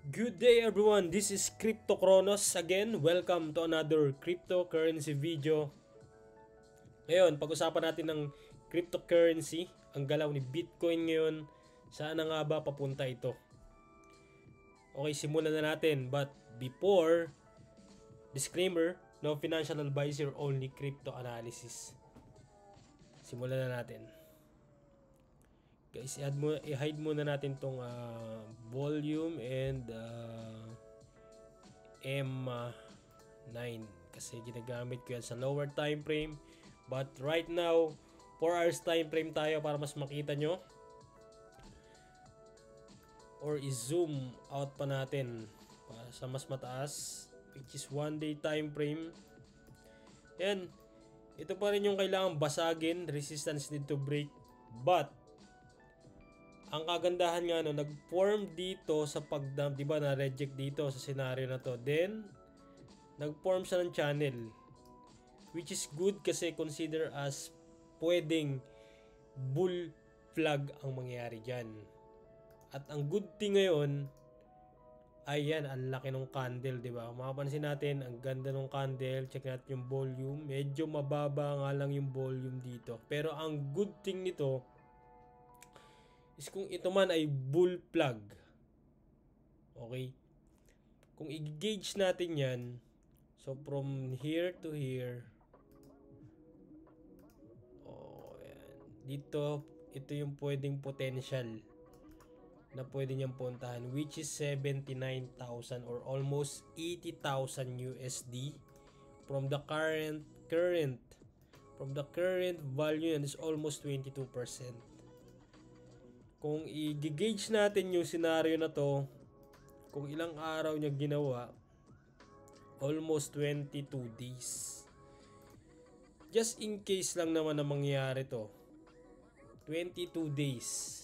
Good day everyone, this is Crypto Chronos again. Welcome to another cryptocurrency video. Ngayon, pag-usapan natin ng cryptocurrency, ang galaw ni Bitcoin ngayon. Saan na nga ba papunta ito? Okay, simulan na natin. But before, disclaimer, no financial advisor, only crypto analysis. Simulan na natin. Guys, i-hide muna natin tong volume and M9 kasi ginagamit ko yan sa lower time frame, but right now 4 hours time frame tayo para mas makita nyo, or i-zoom out pa natin para sa mas mataas, which is 1 day time frame. Yan, ito pa rin yung kailangan basagin, resistance need to break, but ang kagandahan nga nag-form dito sa pag-dump, di ba, na-reject dito sa scenario na to. Then, nag-form siya ng channel, which is good kasi consider as pwedeng bull flag ang mangyayari dyan. At ang good thing ngayon, ayan, ang laki ng candle, di ba? Mapapansin natin, ang ganda ng candle. Check natin yung volume. Medyo mababa nga lang yung volume dito. Pero ang good thing nito is kung ito man ay bull plug. Okay? Kung i-gauge natin yan, so from here to here, yan. Dito, ito yung pwedeng potential na pwede niyang puntahan, which is 79,000 or almost 80,000 USD from the current value, and is almost 22%. Kung i-gauge natin yung scenario na to, kung ilang araw niya ginawa, almost 22 days. Just in case lang naman na mangyari to, 22 days.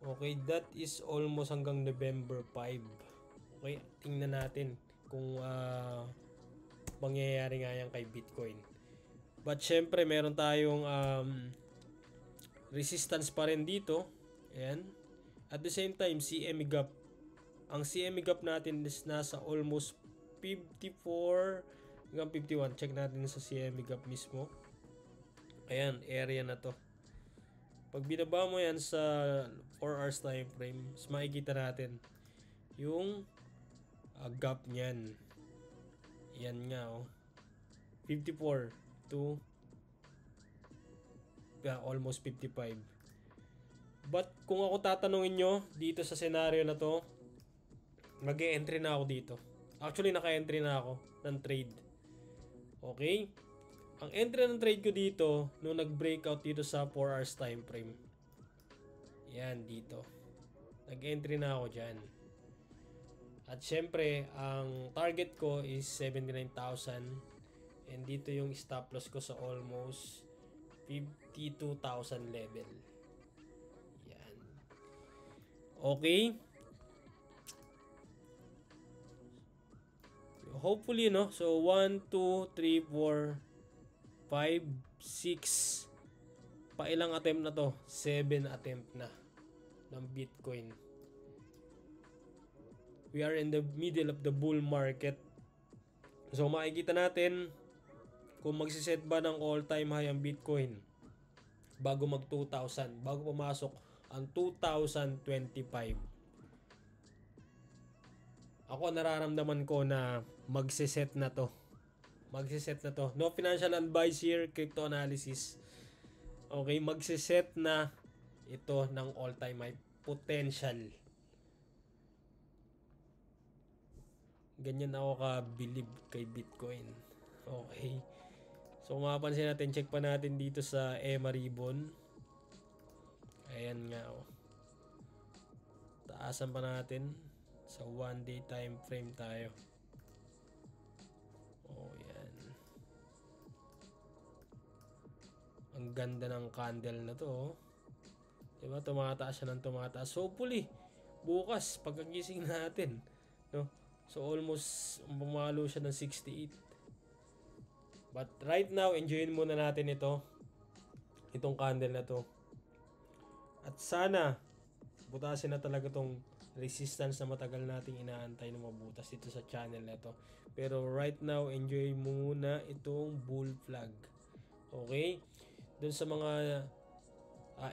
Okay, that is almost hanggang November 5. Okay, tingnan natin kung mangyayari nga yan kay Bitcoin. But syempre, meron tayong resistance pa rin dito. Ayan. At the same time, CME gap. Ang CME gap natin is nasa almost 54 hanggang 51. Check natin sa CME gap mismo. Ayan, area na to. Pag binaba mo yan sa 4 hours time frame, mas makikita natin yung gap niyan. Yan nga, oh. 54 to almost 55. But kung ako tatanungin nyo dito sa scenario na to, mag-e-entry na ako dito. Actually, naka-entry na ako ng trade. Okay? Ang entry ng trade ko dito nung nag-breakout dito sa 4 hours time frame. Yan, dito. Nag-entry na ako dyan. At syempre, ang target ko is 79,000. And dito yung stop loss ko sa almost 52,000 level. Yan. Okay. Hopefully, no? So, 1, 2, 3, 4, 5, 6. Pailang attempt na to? 7 attempt na ng Bitcoin. We are in the middle of the bull market. So, makikita natin kung magsiset ba ng all-time high ang Bitcoin bago mag 2,000, bago pumasok ang 2025. Ako, nararamdaman ko na magsiset na to. No financial advice here, crypto analysis. Okay, magsiset na ito ng all-time high potential. Ganyan ako ka-believe kay Bitcoin. Okay. So, mapapansin natin, check pa natin dito sa EMA ribbon. Ayan nga, oh. Taasan pa natin. Sa 1 day time frame tayo. Oh, yan. Ang ganda ng candle na to, oh. Diba? Tumataas siya ng tumataas. So, hopefully, bukas, pagkagising natin, no? So, almost, bumalo siya ng 68. But right now, enjoyin muna natin ito. Itong candle na to. At sana, butasin na talaga tong resistance na matagal nating inaantay na mabutas dito sa channel na to. Pero right now, enjoy muna itong bull flag. Okay? Dun sa mga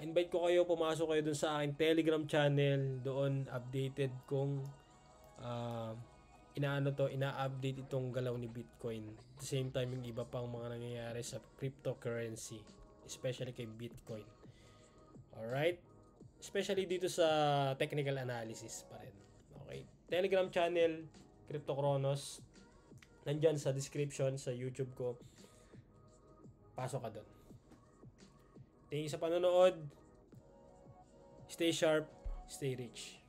invite ko kayo, pumasok kayo dun sa aking Telegram channel. Doon updated kung ina-update itong galaw ni Bitcoin. At the same time, yung iba pang mga nangyayari sa cryptocurrency, especially kay Bitcoin. Alright? Especially dito sa technical analysis pa rin. Okay? Telegram channel, Crypto Chronos. Nandyan sa description sa YouTube ko. Pasok ka doon. Thank you sa panonood. Stay sharp, stay rich.